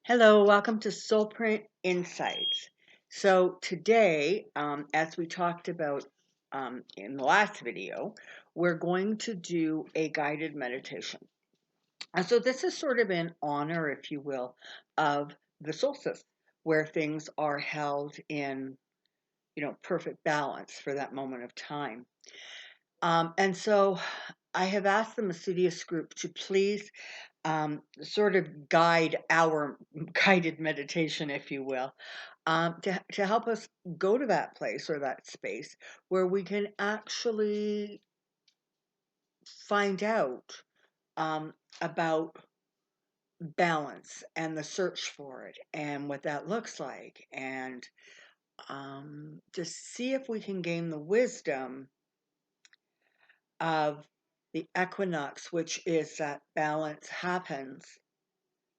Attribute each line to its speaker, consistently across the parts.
Speaker 1: Hello, welcome to Soulprint Insights. So today, as we talked about in the last video, we're going to do a guided meditation. And so this is sort of in honor, if you will, of the solstice, where things are held in, perfect balance for that moment of time. And so I have asked the Masudius group to please sort of guide our guided meditation, if you will, to help us go to that place or that space where we can actually find out about balance and the search for it and what that looks like, and just see if we can gain the wisdom of the equinox, which is that balance happens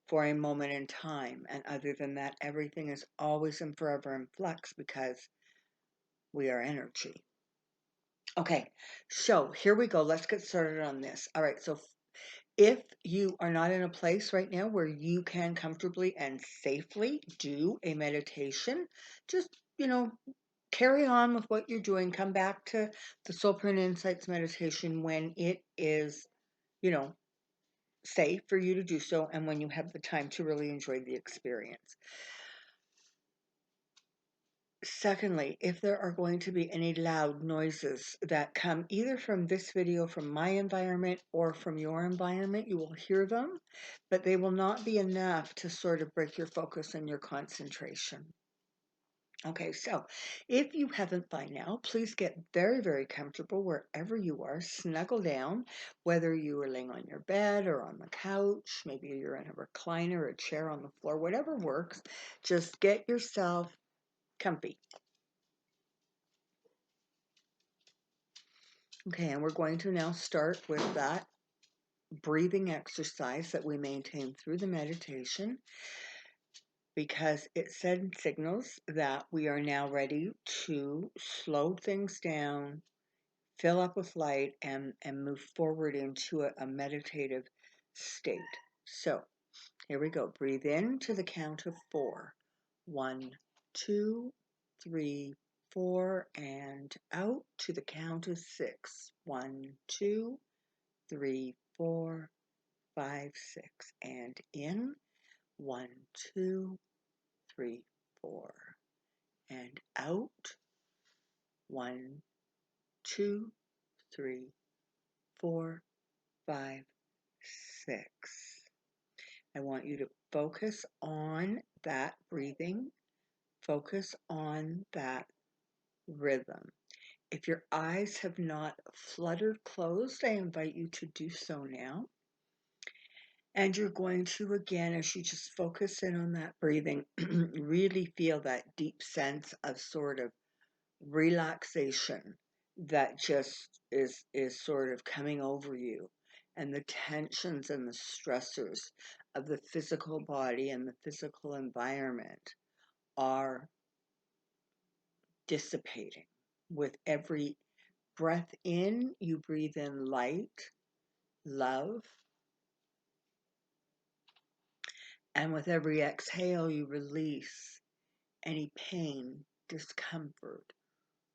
Speaker 1: for a moment in time. And other than that, everything is always and forever in flux because we are energy. Okay, so here we go. Let's get started on this. All right, so if you are not in a place right now where you can comfortably and safely do a meditation, just, carry on with what you're doing. Come back to the Soulprint Insights meditation when it is, safe for you to do so and when you have the time to really enjoy the experience. Secondly, if there are going to be any loud noises that come either from this video, from my environment, or from your environment, you will hear them, but they will not be enough to sort of break your focus and your concentration. Okay, so if you haven't by now, please get very, very comfortable wherever you are. Snuggle down, whether you are laying on your bed or on the couch, maybe you're in a recliner, a chair on the floor, whatever works. Just get yourself comfy. Okay, and we're going to now start with that breathing exercise that we maintain through the meditation, because it signals that we are now ready to slow things down, fill up with light, and move forward into a meditative state. So here we go. Breathe in to the count of 4. 1, 2, 3, 4, and out to the count of 6. 1, 2, 3, 4, 5, 6, and in. 1, 2, 3, 4, and out. 1, 2, 3, 4, 5, 6. I want you to focus on that breathing, focus on that rhythm. If your eyes have not fluttered closed, I invite you to do so now. And you're going to, again, as you just focus in on that breathing, really feel that deep sense of sort of relaxation that just is sort of coming over you, and the tensions and the stressors of the physical body and the physical environment are dissipating. With every breath in, you breathe in light, love, and with every exhale, you release any pain, discomfort,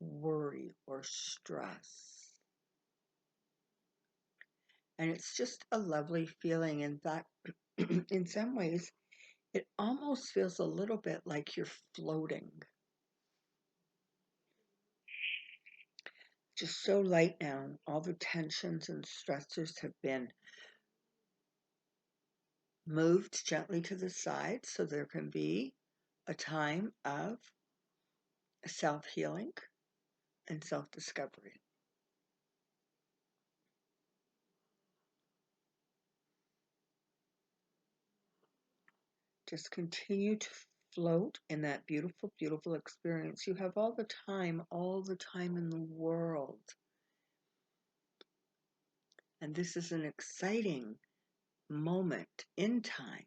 Speaker 1: worry, or stress. And it's just a lovely feeling. In fact, in some ways, it almost feels a little bit like you're floating. Just so light now. All the tensions and stressors have been moved gently to the side so there can be a time of self-healing and self-discovery. Just continue to float in that beautiful, beautiful experience. You have all the time in the world. And this is an exciting moment in time,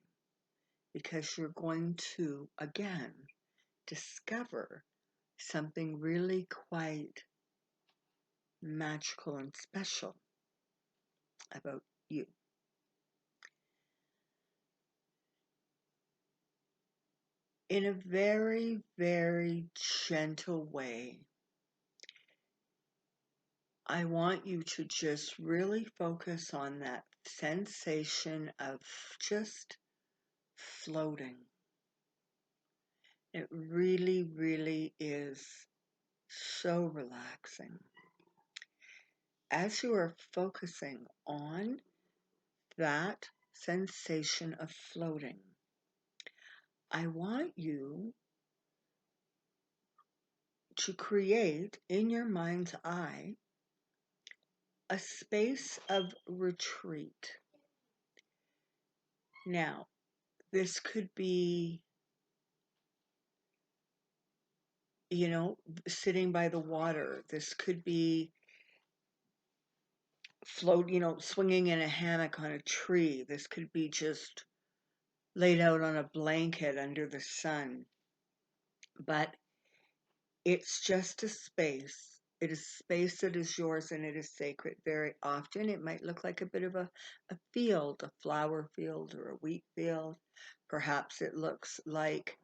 Speaker 1: because you're going to, again, discover something really quite magical and special about you. in a very, very gentle way, I want you to just really focus on that sensation of just floating. It really, really is so relaxing. As you are focusing on that sensation of floating, I want you to create in your mind's eye a space of retreat. Now, this could be, sitting by the water. This could be swinging in a hammock on a tree. This could be just laid out on a blanket under the sun. But it's just a space. It is space that is yours and it is sacred. Very often it might look like a bit of a field, a flower field or a wheat field. Perhaps it looks like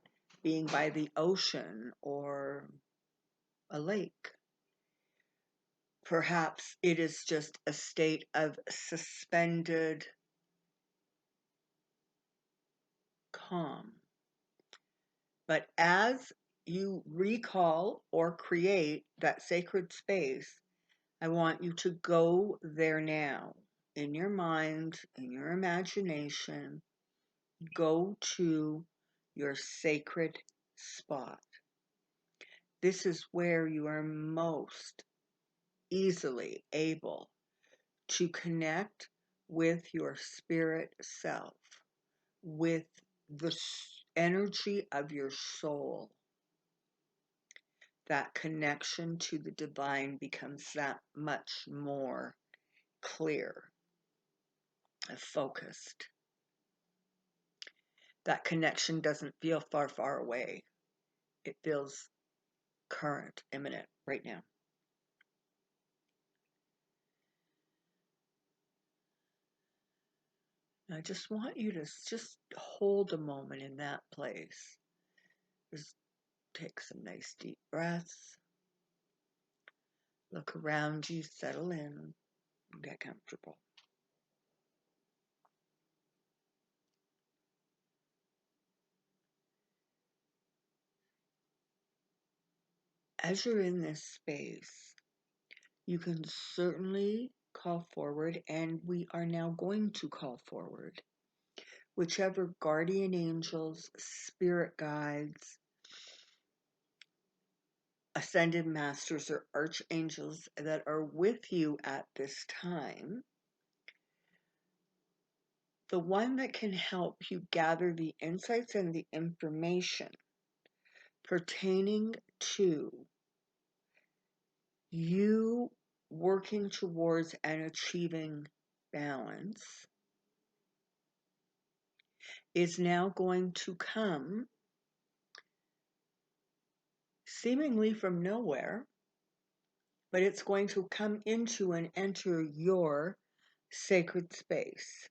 Speaker 1: being by the ocean or a lake. Perhaps it is just a state of suspended calm. But as you recall or create that sacred space, I want you to go there now in your mind, in your imagination. Go to your sacred spot. This is where you are most easily able to connect with your spirit self, with the energy of your soul. That connection to the divine becomes that much more clear, focused. That connection doesn't feel far, far away. It feels current, imminent, right now. I just want you to just hold a moment in that place. Just take some nice deep breaths. Look around you, settle in, and get comfortable. As you're in this space, you can certainly call forward, and we are now going to call forward whichever guardian angels, spirit guides, ascended masters, or archangels that are with you at this time. The one that can help you gather the insights and the information pertaining to you working towards and achieving balance is now going to come seemingly from nowhere, but it's going to come into and enter your sacred space.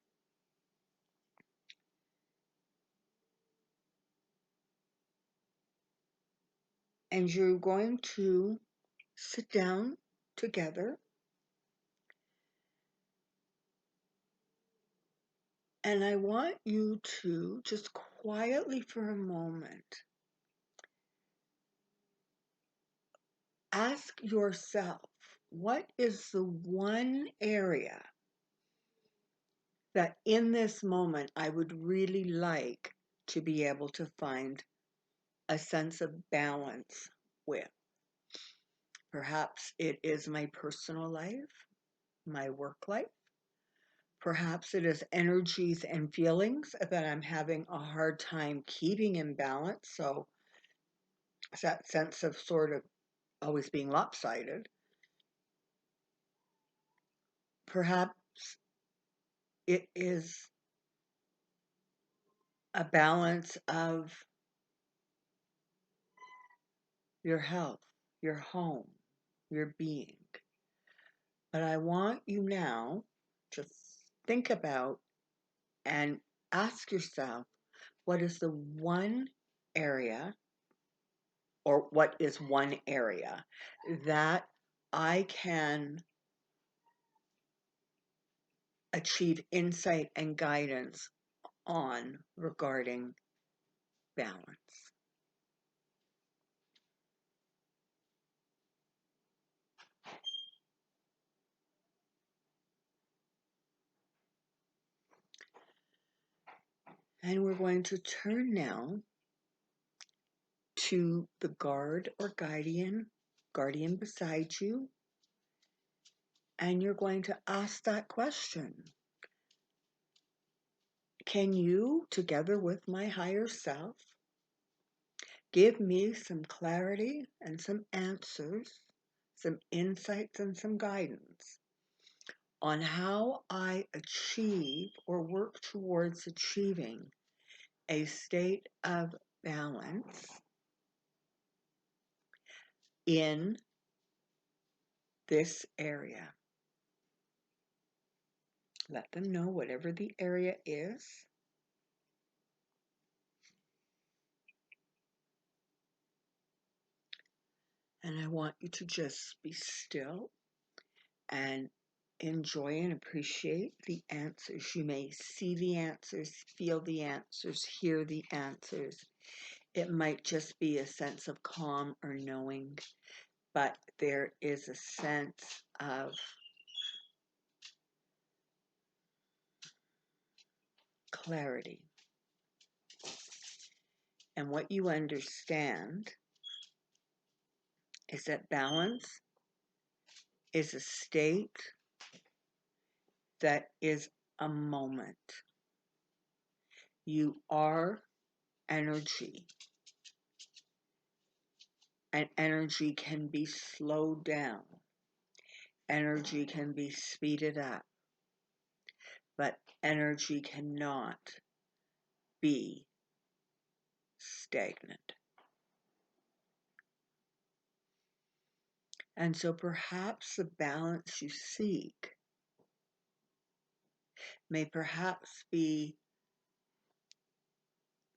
Speaker 1: And you're going to sit down together and I want you to just quietly for a moment ask yourself, what is the one area that in this moment I would really like to be able to find a sense of balance with? Perhaps it is my personal life, my work life. Perhaps it is energies and feelings that I'm having a hard time keeping in balance. So it's that sense of sort of always being lopsided. Perhaps it is a balance of your health, your home, your being. But I want you now to think about and ask yourself, what is the one area, or what is one area that I can achieve insight and guidance on regarding balance. And we're going to turn now to the guard or guardian beside you, and you're going to ask that question. Can you, together with my higher self, give me some clarity and some answers, some insights and some guidance on how I achieve or work towards achieving a state of balance in this area? Let them know whatever the area is. And I want you to just be still and enjoy and appreciate the answers. You may see the answers, feel the answers, hear the answers. It might just be a sense of calm or knowing, but there is a sense of clarity. And what you understand is that balance is a state that is a moment. You are energy, and energy can be slowed down. Energy can be speeded up, but energy cannot be stagnant. And so perhaps the balance you seek may perhaps be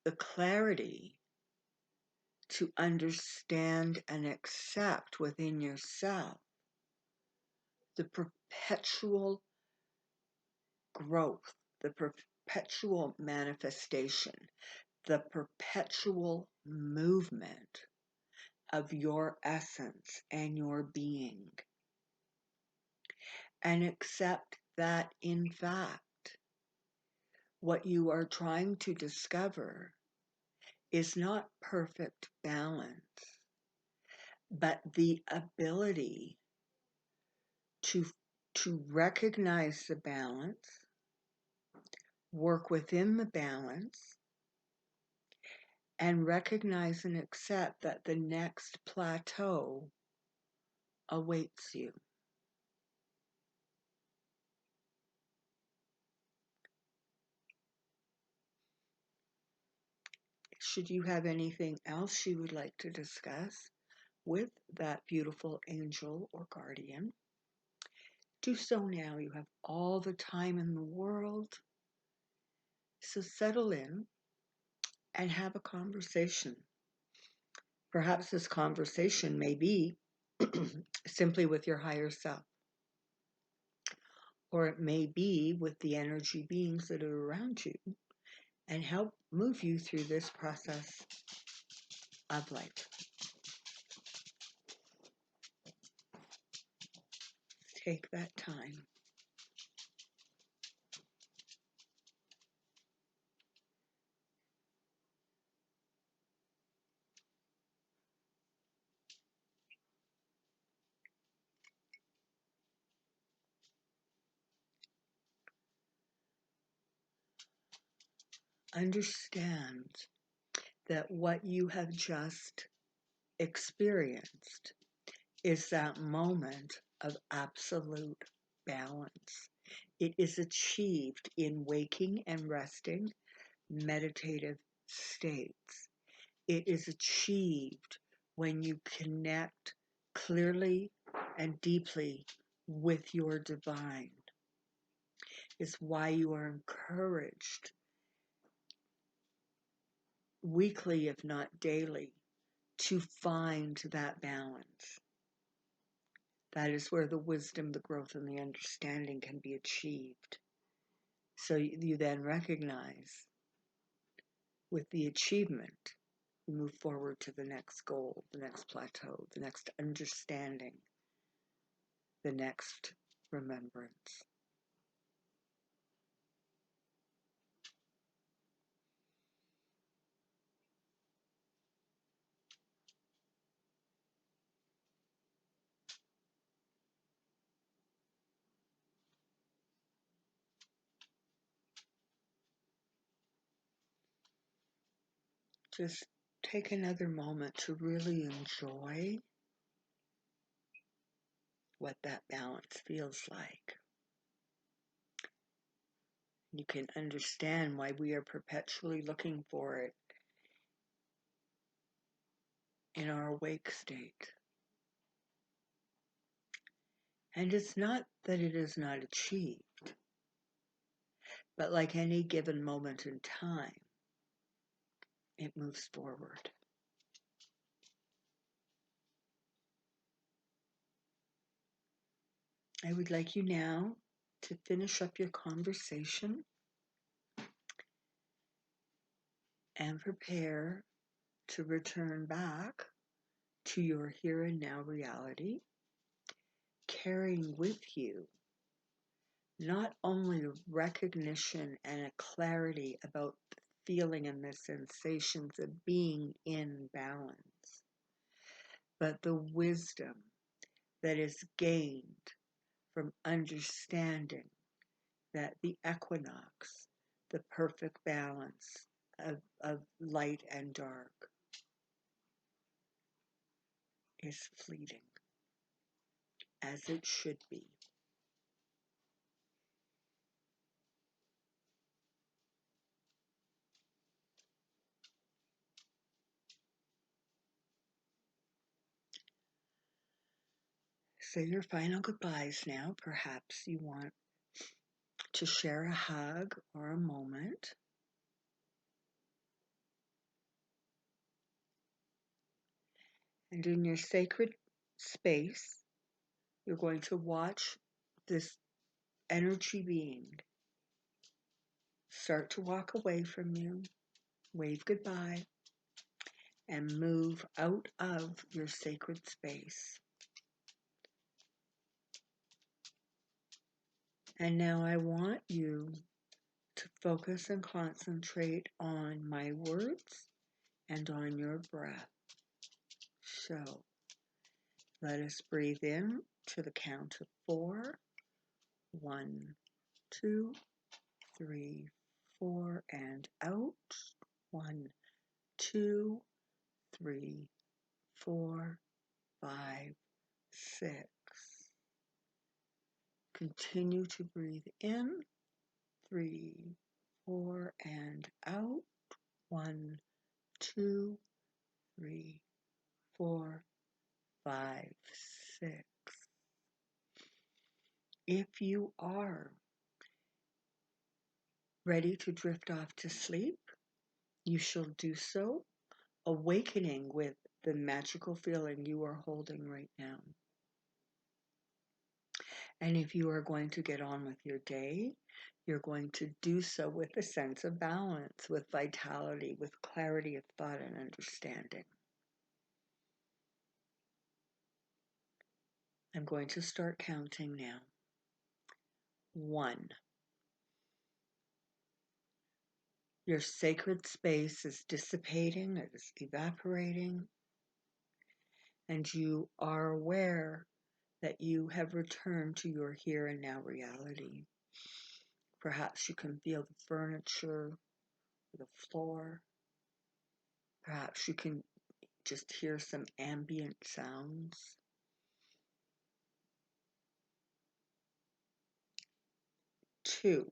Speaker 1: the clarity to understand and accept within yourself the perpetual growth, the perpetual manifestation, the perpetual movement of your essence and your being. And accept that, in fact, what you are trying to discover is not perfect balance, but the ability to recognize the balance, work within the balance, and recognize and accept that the next plateau awaits you. Should you have anything else you would like to discuss with that beautiful angel or guardian, do so now. You have all the time in the world. So settle in and have a conversation. Perhaps this conversation may be simply with your higher self, or it may be with the energy beings that are around you and help move you through this process of life. Take that time. Understand that what you have just experienced is that moment of absolute balance. It is achieved in waking and resting meditative states. It is achieved when you connect clearly and deeply with your divine. It's why you are encouraged weekly, if not daily, to find that balance. That is where the wisdom, the growth, and the understanding can be achieved. So you then recognize with the achievement, you move forward to the next goal, the next plateau, the next understanding, the next remembrance. Just take another moment to really enjoy what that balance feels like. You can understand why we are perpetually looking for it in our awake state. And it's not that it is not achieved, but like any given moment in time, it moves forward. I would like you now to finish up your conversation and prepare to return back to your here and now reality, carrying with you not only a recognition and a clarity about the feeling and the sensations of being in balance, but the wisdom that is gained from understanding that the equinox, the perfect balance of light and dark, is fleeting, as it should be. Say your final goodbyes now. Perhaps you want to share a hug or a moment. And in your sacred space, you're going to watch this energy being start to walk away from you, wave goodbye, and move out of your sacred space. And now I want you to focus and concentrate on my words and on your breath. So let us breathe in to the count of 4. 1, 2, 3, 4, and out. 1, 2, 3, 4, 5, 6. Continue to breathe in. 3, 4, and out. 1, 2, 3, 4, 5, 6. If you are ready to drift off to sleep, you shall do so, awakening with the magical feeling you are holding right now. And if you are going to get on with your day, you're going to do so with a sense of balance, with vitality, with clarity of thought and understanding. I'm going to start counting now. 1. Your sacred space is dissipating, it is evaporating, and you are aware that you have returned to your here and now reality. Perhaps you can feel the furniture, the floor. Perhaps you can just hear some ambient sounds. 2,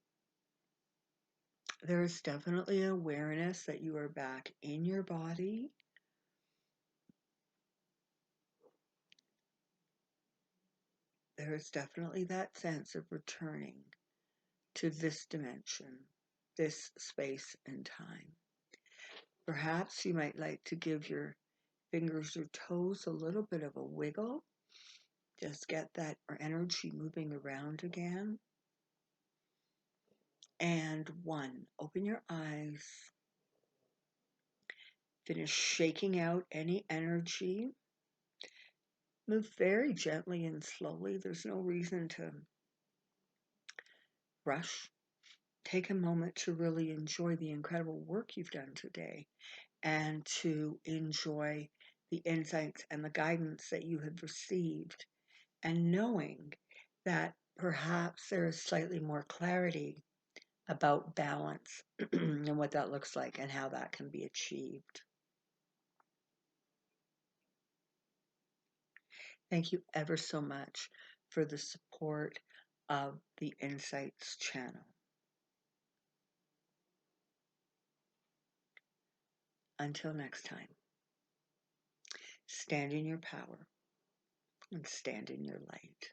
Speaker 1: there is definitely awareness that you are back in your body. There is definitely that sense of returning to this dimension, this space and time. Perhaps you might like to give your fingers or toes a little bit of a wiggle. Just get that energy moving around again. And 1, open your eyes. Finish shaking out any energy. Move very gently and slowly. There's no reason to rush. Take a moment to really enjoy the incredible work you've done today and to enjoy the insights and the guidance that you have received, and knowing that perhaps there is slightly more clarity about balance and what that looks like and how that can be achieved. Thank you ever so much for the support of the Insights channel. Until next time, stand in your power and stand in your light.